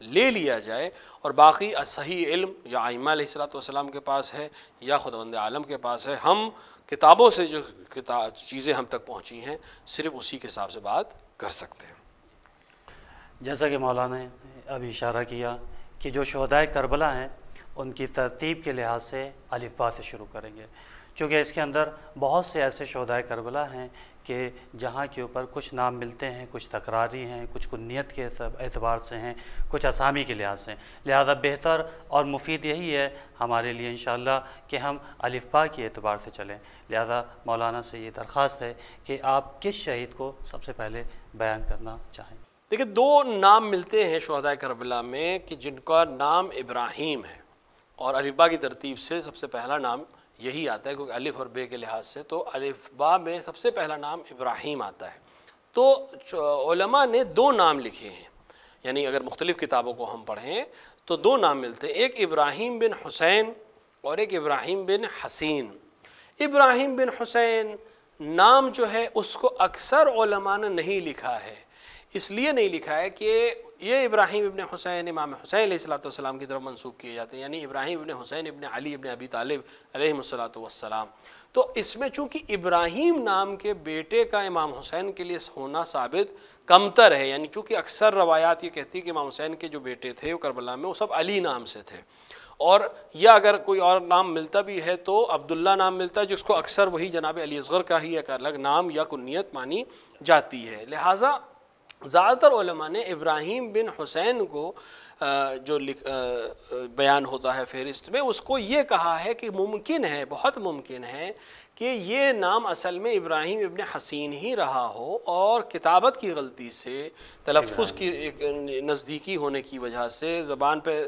لے لیا جائے، اور باقی صحیح علم یا ائمہ علیہ الصلوۃ والسلام کے پاس ہے یا خداوند عالم کے پاس ہے. ہم کتابوں سے جو چیزیں ہم تک پہنچی ہیں صرف اسی کے حساب سے بات کر سکتے ہیں. جیسا کہ مولانا نے ابھی اشارہ کیا کہ جو شہدائے کربلا ہیں ان کی ترتیب کے لحاظ سے الف با سے شروع کریں گے، چونکہ اس کے اندر بہت سے ایسے شہدائے کربلا ہیں کہ جہاں کے اوپر کچھ نام ملتے ہیں، کچھ تکراری ہیں، کچھ کنیت کے اعتبار سے ہیں، کچھ اسامی کے لحاظ سے. لہذا بہتر اور مفید یہی ہے ہمارے لیے انشاءاللہ کہ ہم الف با کے اعتبار سے چلیں. لہذا مولانا سے یہ درخواست ہے کہ آپ کس شہید کو سب سے پہلے بیان کرنا چاہیں. دیکھیں، دو نام ملتے ہیں شہدائے کربلا میں کہ جن کا نام ابراہیم ہے، اور الف با کی ترتیب سے سب سے پہلا نام یہی آتا ہے، کیونکہ الف اور بے کے لحاظ سے تو الف با میں سب سے پہلا نام ابراہیم آتا ہے. تو علماء نے دو نام لکھے ہیں، یعنی اگر مختلف کتابوں کو ہم پڑھیں تو دو نام ملتے ہیں، ایک ابراہیم بن حسین اور ایک ابراہیم بن حسین. ابراہیم بن حسین نام جو ہے اس کو اکثر علماء نے نہیں لکھا ہے. اس لیے نہیں لکھا ہے کہ یہ ابراہیم ابن حسین امام حسین علیہ الصلوۃ والسلام کی طرف منسوب کیے جاتے ہیں، یعنی ابراہیم ابن حسین ابن علی ابن ابی طالب علیہ الصلوۃ والسلام. تو اس میں چونکہ ابراہیم نام کے بیٹے کا امام حسین کے لیے ہونا ثابت کمتر ہے، یعنی چونکہ اکثر روایات یہ کہتی ہے کہ امام حسین کے جو بیٹے تھے وہ کربلا میں وہ سب علی نام سے تھے، اور یا اگر کوئی اور نام ملتا بھی ہے تو عبداللہ نام ملتا ہے، جس کو اکثر وہی جناب علی اصغر کا ہی ایک الگ نام یا کنیت مانی جاتی ہے. لہٰذا زیادہ تر علماء نے ابراہیم بن حسین کو جو بیان ہوتا ہے فہرست میں، اس کو یہ کہا ہے کہ ممکن ہے، بہت ممکن ہے کہ یہ نام اصل میں ابراہیم ابن حسین ہی رہا ہو، اور کتابت کی غلطی سے، تلفظ کی ایک نزدیکی ہونے کی وجہ سے زبان پہ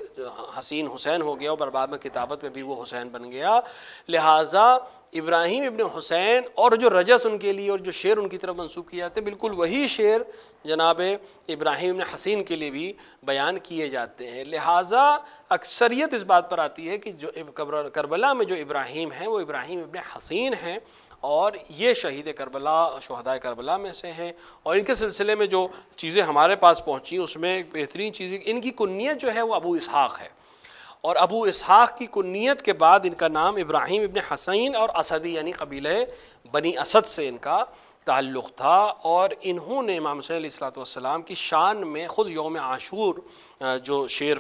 حسین حسین ہو گیا، اور بعد میں کتابت میں بھی وہ حسین بن گیا. لہٰذا ابراہیم ابن حسین اور جو رجس ان کے لیے اور جو شعر ان کی طرف منسوب کیے جاتے ہیں، بالکل وہی شعر جناب ابراہیم ابن حسین کے لیے بھی بیان کیے جاتے ہیں. لہٰذا اکثریت اس بات پر آتی ہے کہ جو کربلا میں جو ابراہیم ہیں وہ ابراہیم ابن حسین ہیں، اور یہ شہید کربلا شہدائے کربلا میں سے ہیں. اور ان کے سلسلے میں جو چیزیں ہمارے پاس پہنچی اس میں ایک بہترین چیز، ان کی کنیت جو ہے وہ ابو اسحاق ہے، اور ابو اسحاق کی کنیت کے بعد ان کا نام ابراہیم ابن حسین اور اسدی یعنی قبیلہ بنی اسد سے ان کا تعلق تھا. اور انہوں نے امام حسین علیہ الصلوۃ والسلام کی شان میں خود یوم عاشور جو شعر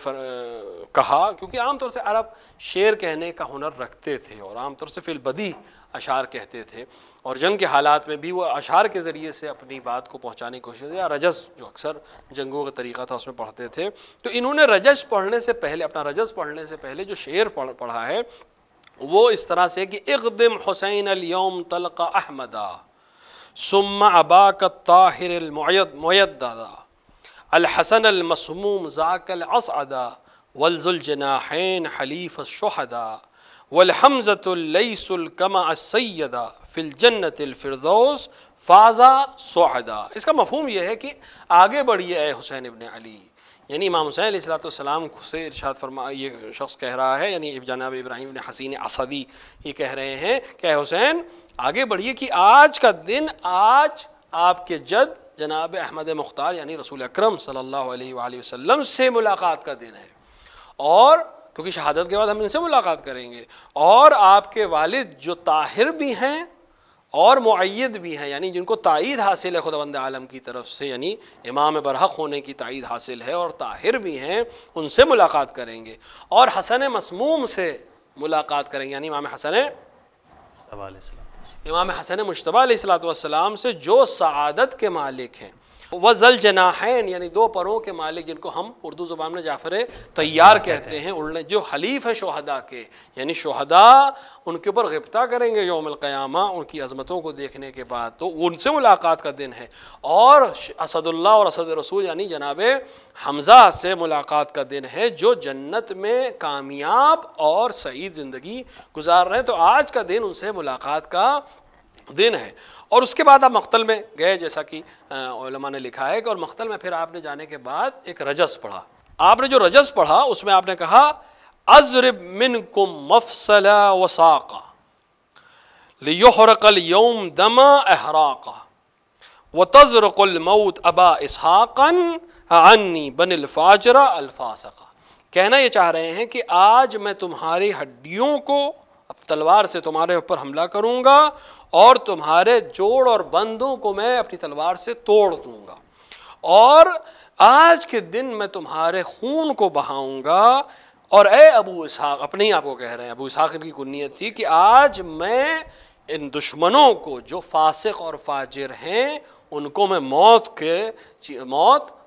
کہا، کیونکہ عام طور سے عرب شعر کہنے کا ہنر رکھتے تھے اور عام طور سے فی البدیہہ اشعار کہتے تھے، اور جنگ کے حالات میں بھی وہ اشعار کے ذریعے سے اپنی بات کو پہنچانے کی کوشش کرتے، یا رجز جو اکثر جنگوں کا طریقہ تھا اس میں پڑھتے تھے. تو انہوں نے رجز پڑھنے سے پہلے، اپنا رجز پڑھنے سے پہلے جو شعر پڑھا ہے وہ اس طرح سے کہ اقدم حسین اليوم تلقى احمدا ثم اباك الطاهر المؤيدا الحسن المسموم ذاك الاسعدا والذو الجناحين حليف الشهداء والحمزة الليث الكمع السيدا في الجنة الفردوس فاز سعدا. اس کا مفہوم یہ ہے کہ آگے بڑھیے اے حسین ابن علی، یعنی امام حسین علیہ الصلوۃ والسلام سے ارشاد فرما، یہ شخص کہہ رہا ہے، یعنی جناب ابراہیم ابن حسین اسدی یہ کہہ رہے ہیں کہ اے حسین آگے بڑھیے کہ آج کا دن، آج آپ کے جد جناب احمد مختار یعنی رسول اکرم صلی اللہ علیہ وآلہ وسلم سے ملاقات کا دن ہے، اور کیونکہ شہادت کے بعد ہم ان سے ملاقات کریں گے، اور آپ کے والد جو طاہر بھی ہیں اور معید بھی ہیں، یعنی جن کو تائید حاصل ہے خداوند عالم کی طرف سے، یعنی امام برحق ہونے کی تائید حاصل ہے، اور طاہر بھی ہیں، ان سے ملاقات کریں گے، اور حسن مسموم سے ملاقات کریں گے، یعنی امام حسن مجتبیٰ علیہ الصلوۃ والسلام سے جو سعادت کے مالک ہیں. وذل جناحین یعنی دو پروں کے مالک، جن کو ہم اردو زبان میں جعفر طیار کہتے ہیں، اڑنے جو حلیف ہے شہداء کے، یعنی شہداء ان کے اوپر غبطہ کریں گے یوم القیامہ ان کی عظمتوں کو دیکھنے کے بعد، تو ان سے ملاقات کا دن ہے. اور اسد اللہ اور اسد رسول یعنی جناب حمزہ سے ملاقات کا دن ہے، جو جنت میں کامیاب اور سعید زندگی گزار رہے ہیں. تو آج کا دن ان سے ملاقات کا دن ہے. اور اس کے بعد آپ مقتل میں گئے، جیسا کہ علماء نے لکھا ہے کہ اور مقتل میں پھر آپ نے جانے کے بعد ایک رجز پڑھا. آپ نے جو رجز پڑھا اس میں آپ نے کہا اضرب منکم مفصلا وساقا لیحرق اليوم دما احراقا وتزرق الموت ابا اسحاقا عنی بن الفاجر الفاسقہ، کہنا یہ چاہ رہے ہیں کہ آج میں تمہاری ہڈیوں کو تلوار سے تمہارے اوپر حملہ کروں گا اور تمہارے جوڑ اور بندوں کو میں اپنی تلوار سے توڑ دوں گا، اور آج کے دن میں تمہارے خون کو بہاؤں گا، اور اے ابو اسحاق، اپنے ہی آپ کو کہہ رہے ہیں، ابو اسحاق ان کی کنیت تھی، کہ آج میں ان دشمنوں کو جو فاسق اور فاجر ہیں ان کو میں موت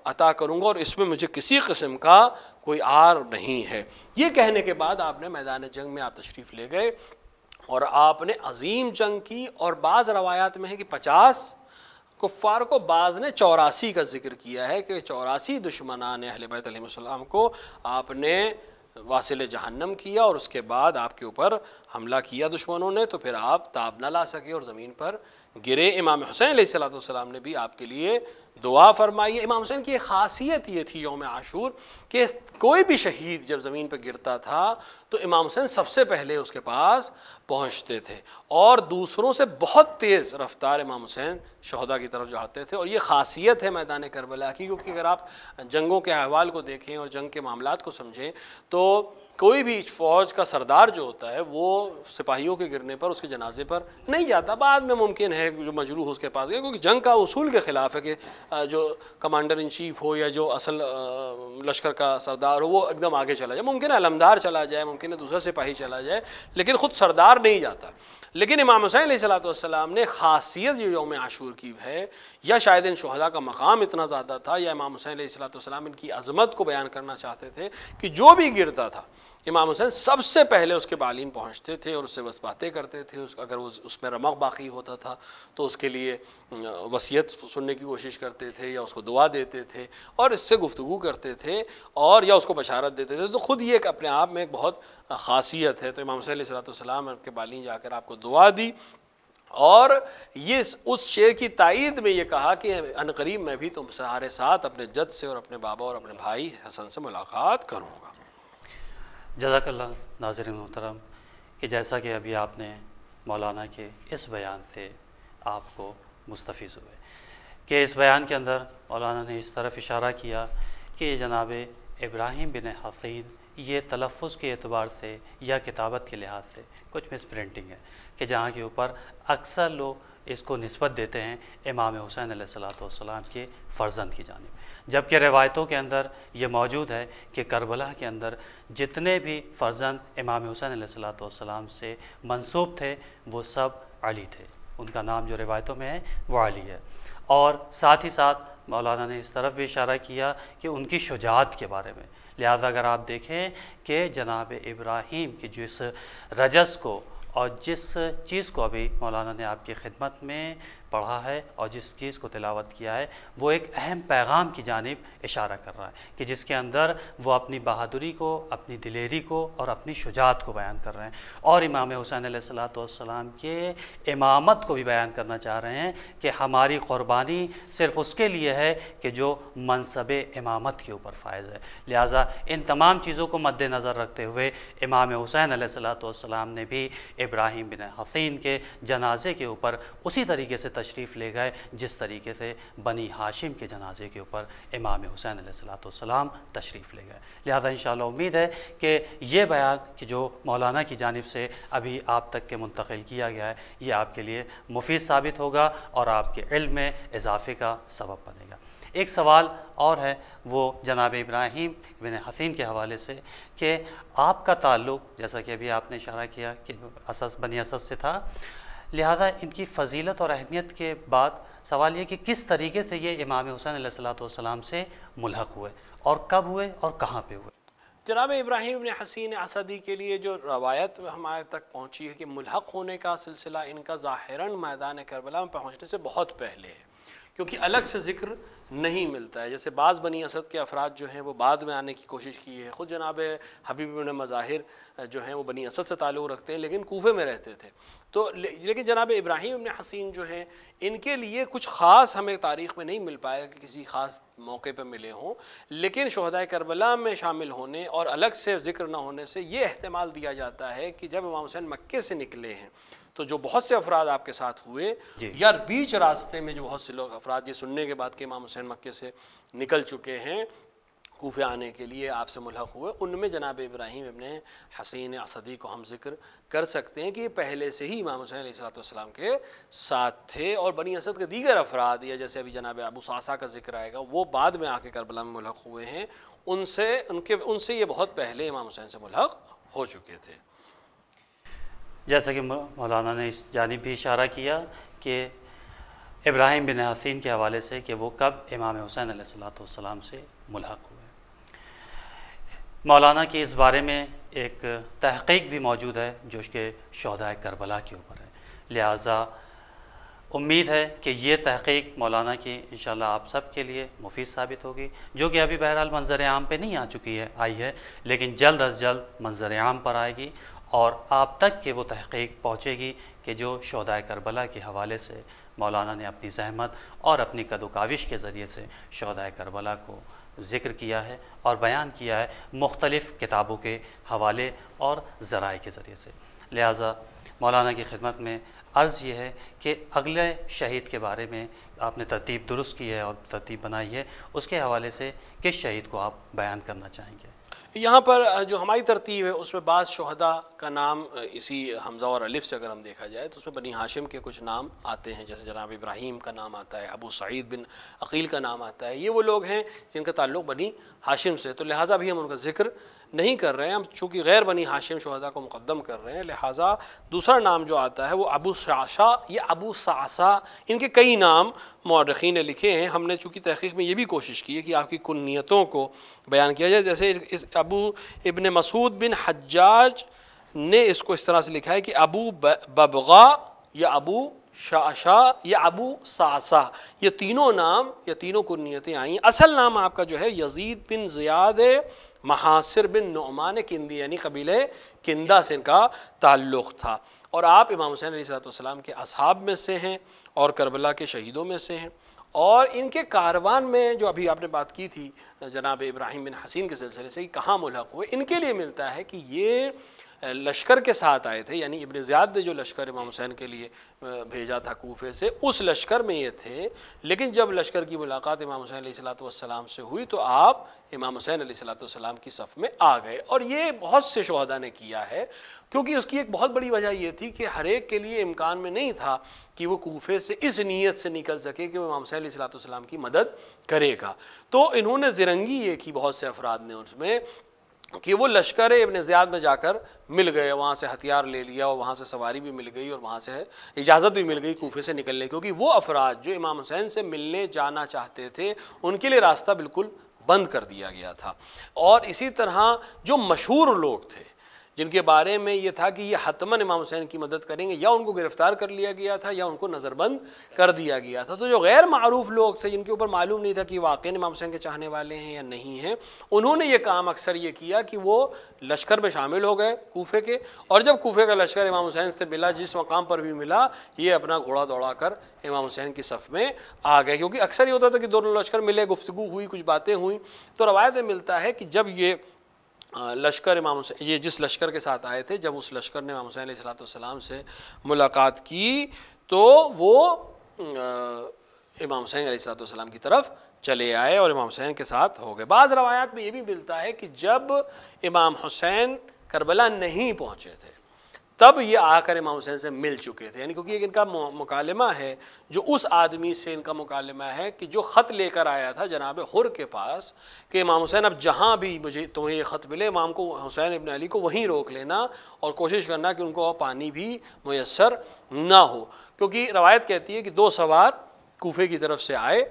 عطا کروں گا، اور اس میں مجھے کسی قسم کا کوئی عار نہیں ہے۔ یہ کہنے کے بعد آپ نے میدان جنگ میں آپ تشریف لے گئے اور آپ نے عظیم جنگ کی، اور بعض روایات میں ہے کہ 50 کفار کو، بعض نے 84 کا ذکر کیا ہے کہ 84 دشمنان اہل بیت علیہ السلام کو آپ نے واصل جہنم کیا، اور اس کے بعد آپ کے اوپر حملہ کیا دشمنوں نے، تو پھر آپ تاب نہ لا سکے اور زمین پر گرے۔ امام حسین علیہ السلام نے بھی آپ کے لیے دعا فرمائی ہے۔ امام حسین کی ایک خاصیت یہ تھی یوم عاشور کہ کوئی بھی شہید جب زمین پہ گرتا تھا تو امام حسین سب سے پہلے اس کے پاس پہنچتے تھے، اور دوسروں سے بہت تیز رفتار امام حسین شہداء کی طرف جاتے تھے، اور یہ خاصیت ہے میدان کربلا کی، کیونکہ اگر آپ جنگوں کے احوال کو دیکھیں اور جنگ کے معاملات کو سمجھیں تو کوئی بھی فوج کا سردار جو ہوتا ہے وہ سپاہیوں کے گرنے پر اس کے جنازے پر نہیں جاتا، بعد میں ممکن ہے جو مجروح اس کے پاس گئے، کیونکہ جنگ کا اصول کے خلاف ہے کہ جو کمانڈر ان چیف ہو یا جو اصل لشکر کا سردار ہو وہ ایک دم آگے چلا جائے، ممکن ہے علمدار چلا جائے، ممکن ہے دوسرا سپاہی چلا جائے، لیکن خود سردار نہیں جاتا۔ لیکن امام حسین علیہ السلام نے خاصیت جو یوم عاشور کی ہے، یا شاید ان شہداء کا مقام اتنا زیادہ تھا، یا امام حسین علیہ السلام ان کی عظمت کو بیان کرنا چاہتے تھے کہ جو بھی گرتا تھا امام حسین سب سے پہلے اس کے بالین پہنچتے تھے اور اس سے بس باتیں کرتے تھے، اگر اس میں رمق باقی ہوتا تھا تو اس کے لیے وصیت سننے کی کوشش کرتے تھے، یا اس کو دعا دیتے تھے اور اس سے گفتگو کرتے تھے، اور یا اس کو بشارت دیتے تھے، تو خود یہ ایک اپنے آپ میں ایک بہت خاصیت ہے۔ تو امام حسین علیہ السلام کے بالین جا کر آپ کو دعا دی، اور یہ اس شعر کی تائید میں یہ کہا کہ ان قریب میں بھی تمہارے ساتھ اپنے جد سے اور اپنے بابا اور اپنے بھائی حسن سے ملاقات کروں گا۔ جزاک اللہ ناظرین محترم، کہ جیسا کہ ابھی آپ نے مولانا کے اس بیان سے آپ کو مستفیض ہوئے، کہ اس بیان کے اندر مولانا نے اس طرف اشارہ کیا کہ جناب ابراہیم بن حسین یہ تلفظ کے اعتبار سے یا کتابت کے لحاظ سے کچھ مس پرنٹنگ ہے، کہ جہاں کے اوپر اکثر لوگ اس کو نسبت دیتے ہیں امام حسین علیہ السلام کے فرزند کی جانب، جبکہ روایتوں کے اندر یہ موجود ہے کہ کربلا کے اندر جتنے بھی فرزند امام حسین علیہ السلام سے منسوب تھے وہ سب علی تھے، ان کا نام جو روایتوں میں ہے وہ علی ہے۔ اور ساتھ ہی ساتھ مولانا نے اس طرف بھی اشارہ کیا کہ ان کی شجاعت کے بارے میں، لہذا اگر آپ دیکھیں کہ جناب ابراہیم کی جس رجس کو اور جس چیز کو ابھی مولانا نے آپ کی خدمت میں پڑھا ہے اور جس چیز کو تلاوت کیا ہے، وہ ایک اہم پیغام کی جانب اشارہ کر رہا ہے، کہ جس کے اندر وہ اپنی بہادری کو، اپنی دلیری کو اور اپنی شجاعت کو بیان کر رہے ہیں، اور امام حسین علیہ السلام کے امامت کو بھی بیان کرنا چاہ رہے ہیں کہ ہماری قربانی صرف اس کے لیے ہے کہ جو منصب امامت کے اوپر فائز ہے۔ لہٰذا ان تمام چیزوں کو مد نظر رکھتے ہوئے امام حسین علیہ السلام نے بھی ابراہیم بن حسین کے جنازے کے اوپر اسی طریقے سے تشریف لے گئے جس طریقے سے بنی ہاشم کے جنازے کے اوپر امام حسین علیہ السلام تشریف لے گئے۔ لہذا انشاءاللہ امید ہے کہ یہ بیان کہ جو مولانا کی جانب سے ابھی آپ تک کے منتقل کیا گیا ہے یہ آپ کے لیے مفید ثابت ہوگا اور آپ کے علم میں اضافے کا سبب بنے گا۔ ایک سوال اور ہے وہ جناب ابراہیم بن حسین کے حوالے سے کہ آپ کا تعلق، جیسا کہ ابھی آپ نے اشارہ کیا کہ بنی اسد سے تھا، لہذا ان کی فضیلت اور اہمیت کے بعد سوال یہ کہ کس طریقے سے یہ امام حسین علیہ السلام سے ملحق ہوئے اور کب ہوئے اور کہاں پہ ہوئے؟ جناب ابراہیم بن حسین اسدی کے لیے جو روایت ہمارے تک پہنچی ہے کہ ملحق ہونے کا سلسلہ ان کا ظاہراً میدان کربلا میں پہنچنے سے بہت پہلے ہے، کیونکہ الگ سے ذکر نہیں ملتا ہے۔ جیسے بعض بنی اسد کے افراد جو ہیں وہ بعد میں آنے کی کوشش کی ہے، خود جناب حبیب بن مظاہر جو ہیں وہ بنی اسد سے تعلق رکھتے ہیں لیکن کوفے میں رہتے تھے، تو لیکن جناب ابراہیم بن حسین جو ہیں ان کے لیے کچھ خاص ہمیں تاریخ میں نہیں مل پائے کہ کسی خاص موقع پہ ملے ہوں، لیکن شہداء کربلا میں شامل ہونے اور الگ سے ذکر نہ ہونے سے یہ احتمال دیا جاتا ہے کہ جب امام حسین مکے سے نکلے ہیں تو جو بہت سے افراد آپ کے ساتھ ہوئے یا بیچ راستے میں جو بہت سے لوگ افراد یہ سننے کے بعد کہ امام حسین مکے سے نکل چکے ہیں کوفے آنے کے لیے آپ سے ملحق ہوئے، ان میں جناب ابراہیم ابن حسین اسدی کو ہم ذکر کر سکتے ہیں کہ یہ پہلے سے ہی امام حسین علیہ السلام کے ساتھ تھے، اور بنی اسد کے دیگر افراد یا جیسے ابھی جناب ابو صعصع کا ذکر آئے گا وہ بعد میں آ کے کربلا میں ملحق ہوئے ہیں، ان سے یہ بہت پہلے امام حسین سے ملحق ہو چکے تھے۔ جیسا کہ مولانا نے اس جانب بھی اشارہ کیا کہ ابراہیم بن حسین کے حوالے سے کہ وہ کب امام حسین علیہ السلام سے ملحق ہوئے، مولانا کی اس بارے میں ایک تحقیق بھی موجود ہے جو کہ شہداء کربلا کے اوپر ہے، لہٰذا امید ہے کہ یہ تحقیق مولانا کی انشاءاللہ آپ سب کے لیے مفید ثابت ہوگی، جو کہ ابھی بہرحال منظر عام پہ نہیں آئی ہے لیکن جلد از جلد منظر عام پر آئے گی اور آپ تک کہ وہ تحقیق پہنچے گی کہ جو شہداء کربلا کے حوالے سے مولانا نے اپنی زحمت اور اپنی قد و کاوش کے ذریعے سے شہداء کربلا کو ذکر کیا ہے اور بیان کیا ہے مختلف کتابوں کے حوالے اور ذرائع کے ذریعے سے۔ لہٰذا مولانا کی خدمت میں عرض یہ ہے کہ اگلے شہید کے بارے میں آپ نے ترتیب درست کی ہے اور ترتیب بنائی ہے، اس کے حوالے سے کس شہید کو آپ بیان کرنا چاہیں گے؟ یہاں پر جو ہماری ترتیب ہے اس میں بعض شہداء کا نام اسی حمزہ اور الف سے اگر ہم دیکھا جائے تو اس میں بنی ہاشم کے کچھ نام آتے ہیں، جیسے جناب ابراہیم کا نام آتا ہے، ابو سعید بن عقیل کا نام آتا ہے، یہ وہ لوگ ہیں جن کا تعلق بنی ہاشم سے، تو لہٰذا بھی ہم ان کا ذکر نہیں کر رہے ہیں، ہم چونکہ غیر بنی ہاشم شہداء کو مقدم کر رہے ہیں، لہٰذا دوسرا نام جو آتا ہے وہ ابو شعشع یا ابو صعصع، ان کے کئی نام مورخین نے لکھے ہیں، ہم نے چونکہ تحقیق میں یہ بھی کوشش کی ہے کہ آپ کی کنیتوں کو بیان کیا جائے، جیسے ابو ابن مسعود بن حجاج نے اس کو اس طرح سے لکھا ہے کہ ابو ببغا یا ابو شعشع یا ابو صعصع، یہ تینوں نام یا تینوں کنیتیں آئیں۔ اصل نام آپ کا جو ہے یزید بن زیاد محاصر بن نعمان کندی، یعنی قبیلہ کندہ سے ان کا تعلق تھا، اور آپ امام حسین علیہ السلام کے اصحاب میں سے ہیں اور کربلا کے شہیدوں میں سے ہیں، اور ان کے کاروان میں جو ابھی آپ نے بات کی تھی جناب ابراہیم بن حسین کے سلسلے سے کہاں ملحق ہوئے، ان کے لیے ملتا ہے کہ یہ لشکر کے ساتھ آئے تھے، یعنی ابن زیاد نے جو لشکر امام حسین کے لیے بھیجا تھا کوفے سے اس لشکر میں یہ تھے، لیکن جب لشکر کی ملاقات امام حسین علیہ السلام سے ہوئی تو آپ امام حسین علیہ السلام کی صف میں آ گئے، اور یہ بہت سے شہداء نے کیا ہے، کیونکہ اس کی ایک بہت بڑی وجہ یہ تھی کہ ہر ایک کے لیے امکان میں نہیں تھا کہ وہ کوفے سے اس نیت سے نکل سکے کہ وہ امام حسین علیہ السلام کی مدد کرے گا، تو انہوں نے زرنگی یہ کی بہت سے افراد نے اس میں کہ وہ لشکر ابن زیاد میں جا کر مل گئے، وہاں سے ہتھیار لے لیا اور وہاں سے سواری بھی مل گئی اور وہاں سے اجازت بھی مل گئی کوفے سے نکلنے کی، کیونکہ وہ افراد جو امام حسین سے ملنے جانا چاہتے تھے ان کے لیے راستہ بالکل بند کر دیا گیا تھا، اور اسی طرح جو مشہور لوگ تھے جن کے بارے میں یہ تھا کہ یہ حتماً امام حسین کی مدد کریں گے، یا ان کو گرفتار کر لیا گیا تھا یا ان کو نظر بند کر دیا گیا تھا، تو جو غیر معروف لوگ تھے جن کے اوپر معلوم نہیں تھا کہ واقعی امام حسین کے چاہنے والے ہیں یا نہیں ہیں، انہوں نے یہ کام اکثر یہ کیا کہ وہ لشکر میں شامل ہو گئے کوفے کے، اور جب کوفے کا لشکر امام حسین سے ملا جس مقام پر بھی ملا یہ اپنا گھوڑا دوڑا کر امام حسین کی صف میں آ گئے، کیونکہ اکثر یہ ہوتا تھا کہ دونوں لشکر ملے، گفتگو ہوئی، کچھ باتیں ہوئیں، تو روایت میں ملتا ہے کہ جب یہ لشکر امام حسین یہ جس لشکر کے ساتھ آئے تھے، جب اس لشکر نے امام حسین علیہ السلام سے ملاقات کی تو وہ امام حسین علیہ السلام کی طرف چلے آئے اور امام حسین کے ساتھ ہو گئے۔ بعض روایات میں یہ بھی ملتا ہے کہ جب امام حسین کربلا نہیں پہنچے تھے تب یہ آ کر امام حسین سے مل چکے تھے، یعنی کیونکہ ایک ان کا مکالمہ ہے جو اس آدمی سے ان کا مکالمہ ہے کہ جو خط لے کر آیا تھا جناب حر کے پاس کہ امام حسین اب جہاں بھی مجھے تمہیں یہ خط ملے امام کو حسین ابن علی کو وہیں روک لینا اور کوشش کرنا کہ ان کو پانی بھی میسر نہ ہو، کیونکہ روایت کہتی ہے کہ 2 سوار کوفے کی طرف سے آئے،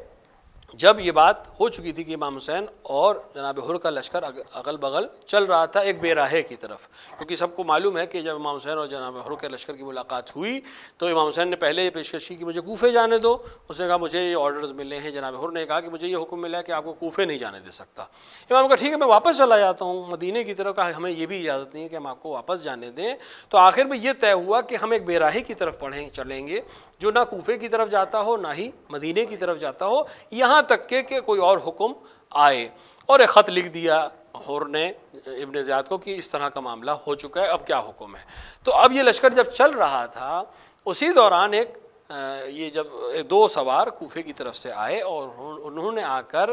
جب یہ بات ہو چکی تھی کہ امام حسین اور جناب حر کا لشکر اغل بغل چل رہا تھا ایک بے راہے کی طرف، کیونکہ سب کو معلوم ہے کہ جب امام حسین اور جناب حر کے لشکر کی ملاقات ہوئی تو امام حسین نے پہلے یہ پیشکش کی کہ مجھے کوفے جانے دو، اس نے کہا مجھے یہ آرڈرز ملے ہیں، جناب حر نے کہا کہ مجھے یہ حکم ملا ہے کہ آپ کو کوفے نہیں جانے دے سکتا، امام نے کہا ٹھیک ہے میں واپس چلا جاتا ہوں مدینے کی طرف، کہا ہمیں یہ بھی اجازت نہیں ہے کہ ہم آپ کو واپس جانے دیں، تو آخر میں یہ طے ہوا کہ ہم ایک بے راہی کی طرف چلیں گے جو نہ کوفے کی طرف جاتا ہو نہ ہی مدینے کی طرف جاتا ہو، یہاں تک کہ کوئی اور حکم آئے، اور ایک خط لکھ دیا حر نے ابن زیاد کو کہ اس طرح کا معاملہ ہو چکا ہے، اب کیا حکم ہے۔ تو اب یہ لشکر جب چل رہا تھا اسی دوران یہ جب 2 سوار کوفے کی طرف سے آئے اور انہوں نے آ کر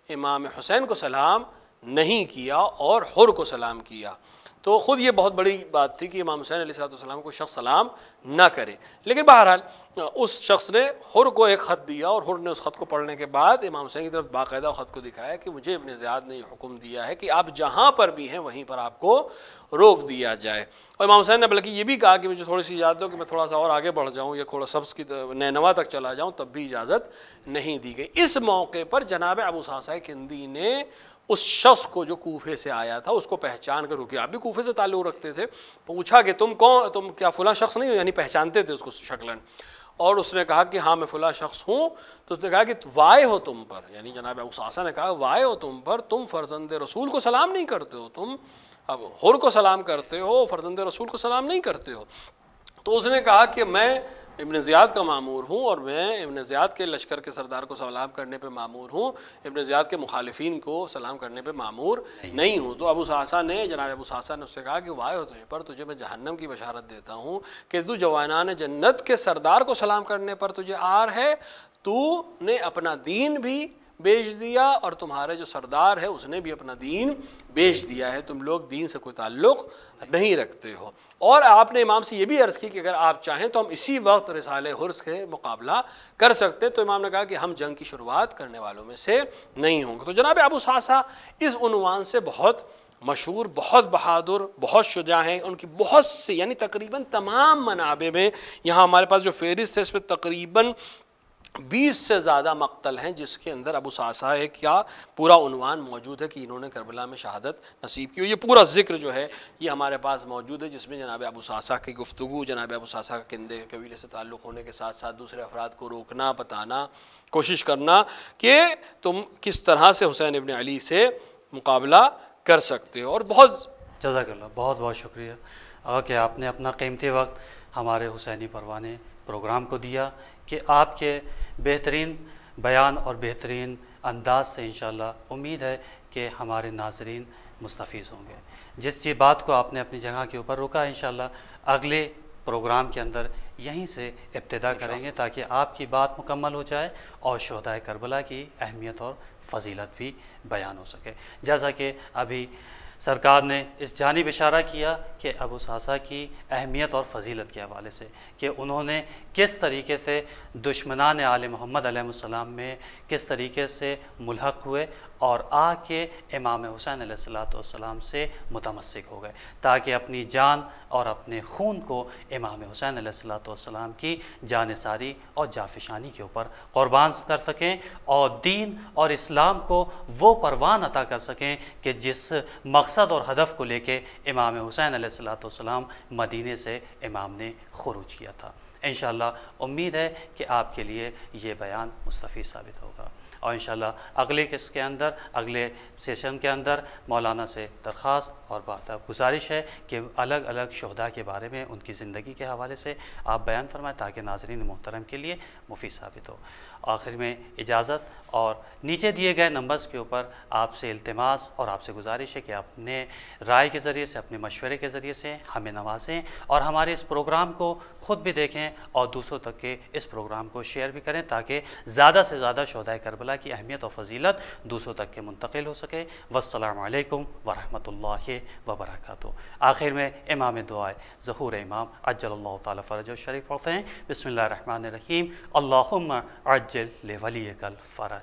امام حسین کو سلام نہیں کیا اور حر کو سلام کیا۔ تو خود یہ بہت بڑی بات تھی کہ امام حسین علیہ السلام کو شخص سلام نہ کرے، لیکن بہرحال اس شخص نے حر کو ایک خط دیا اور حر نے اس خط کو پڑھنے کے بعد امام حسین کی طرف باقاعدہ خط کو دکھایا کہ مجھے ابن زیاد نے یہ حکم دیا ہے کہ آپ جہاں پر بھی ہیں وہیں پر آپ کو روک دیا جائے۔ اور امام حسین نے بلکہ یہ بھی کہا کہ مجھے تھوڑی سی اجازت دو کہ میں تھوڑا سا اور آگے بڑھ جاؤں یا تھوڑا سبز کی نینوا تک چلا جاؤں، تب بھی اجازت نہیں دی گئی۔ اس موقع پر جناب ابو صعصع کندی نے اس شخص کو جو کوفے سے آیا تھا اس کو پہچان کر رکے، آپ بھی کوفے سے تعلق رکھتے تھے، پوچھا کہ تم کون، تم کیا فلاں شخص نہیں ہو، یعنی پہچانتے تھے اس کو شکلاً، اور اس نے کہا کہ ہاں میں فلاں شخص ہوں۔ تو اس نے کہا کہ وائے ہو تم پر، یعنی جناب ابو صعصع نے کہا وائے ہو تم پر، تم فرزند رسول کو سلام نہیں کرتے ہو، تم اب حر کو سلام کرتے ہو، فرزند رسول کو سلام نہیں کرتے ہو۔ تو اس نے کہا کہ میں ابن زیاد کا مامور ہوں اور میں ابن زیاد کے لشکر کے سردار کو سلام کرنے پہ مامور ہوں، ابن زیاد کے مخالفین کو سلام کرنے پہ مامور نہیں ہوں۔ تو ابو صعصع نے، جناب ابو صعصع نے اس سے کہا کہ وائے ہو تجھ پر، تجھے میں جہنم کی بشارت دیتا ہوں کہ تو جوانان جنت کے سردار کو سلام کرنے پر تجھے عار ہے، تو نے اپنا دین بھی بیچ دیا اور تمہارے جو سردار ہے اس نے بھی اپنا دین بیچ دیا ہے، تم لوگ دین سے کوئی تعلق نہیں رکھتے ہو۔ اور آپ نے امام سے یہ بھی عرض کی کہ اگر آپ چاہیں تو ہم اسی وقت رسالہ حرس کے مقابلہ کر سکتے، تو امام نے کہا کہ ہم جنگ کی شروعات کرنے والوں میں سے نہیں ہوں گے۔ تو جناب ابو صعصع اس عنوان سے بہت مشہور، بہت بہادر، بہت شجاع ہیں، ان کی بہت سی یعنی تقریباً تمام منابع میں، یہاں ہمارے پاس جو فہرست ہے اس میں تقریباً 20 سے زیادہ مقتل ہیں جس کے اندر ابو صعصع کا پورا عنوان موجود ہے کہ انہوں نے کربلا میں شہادت نصیب کی۔ یہ پورا ذکر جو ہے یہ ہمارے پاس موجود ہے، جس میں جناب ابو صعصع کی گفتگو، جناب ابو صعصع کا کندے قبیلے سے تعلق ہونے کے ساتھ ساتھ دوسرے افراد کو روکنا، بتانا، کوشش کرنا کہ تم کس طرح سے حسین ابن علی سے مقابلہ کر سکتے ہو۔ اور بہت جزاک اللہ، بہت بہت شکریہ کہ آپ نے اپنا قیمتی وقت ہمارے حسینی پروانے پروگرام کو دیا، کہ آپ کے بہترین بیان اور بہترین انداز سے انشاءاللہ امید ہے کہ ہمارے ناظرین مستفیض ہوں گے۔ جس بات کو آپ نے اپنی جگہ کے اوپر روکا، انشاءاللہ اگلے پروگرام کے اندر یہیں سے ابتدا کریں گے تاکہ آپ کی بات مکمل ہو جائے اور شہدائے کربلا کی اہمیت اور فضیلت بھی بیان ہو سکے۔ جیسا کہ ابھی سرکار نے اس جانب اشارہ کیا کہ ابو صعصع کی اہمیت اور فضیلت کے حوالے سے کہ انہوں نے کس طریقے سے دشمنان آل محمد علیہ السلام میں کس طریقے سے ملحق ہوئے اور آ کے امام حسین علیہ السلام سے متمسک ہو گئے تاکہ اپنی جان اور اپنے خون کو امام حسین علیہ السلام کی جانثاری اور جافشانی کے اوپر قربان کر سکیں اور دین اور اسلام کو وہ پروان عطا کر سکیں کہ جس مقصد اور ہدف کو لے کے امام حسین علیہ السلام مدینے سے امام نے خروج کیا تھا۔ انشاءاللہ امید ہے کہ آپ کے لیے یہ بیان مستفید ثابت ہوگا، اور انشاءاللہ اگلے قسط کے اندر، اگلے سیشن کے اندر مولانا سے درخواست اور گزارش ہے کہ الگ الگ شہداء کے بارے میں ان کی زندگی کے حوالے سے آپ بیان فرمائیں تاکہ ناظرین محترم کے لیے مفید ثابت ہو۔ آخر میں اجازت، اور نیچے دیے گئے نمبرز کے اوپر آپ سے التماس اور آپ سے گزارش ہے کہ اپنے رائے کے ذریعے سے، اپنے مشورے کے ذریعے سے ہمیں نوازیں اور ہمارے اس پروگرام کو خود بھی دیکھیں اور دوسروں تک کے اس پروگرام کو شیئر بھی کریں تاکہ زیادہ سے زیادہ شہدائے کربلا کی اہمیت اور فضیلت دوسروں تک کے منتقل ہو سکے۔ والسلام علیکم ورحمۃ اللہ وبرکاتہ۔ آخر میں امام دعائے ظہور امام عجل اللہ تعالیٰ فرجہ شریف پڑھتے ہیں۔ بسم اللہ الرحمن الرحیم، اللہم عجل لولیک الفرج۔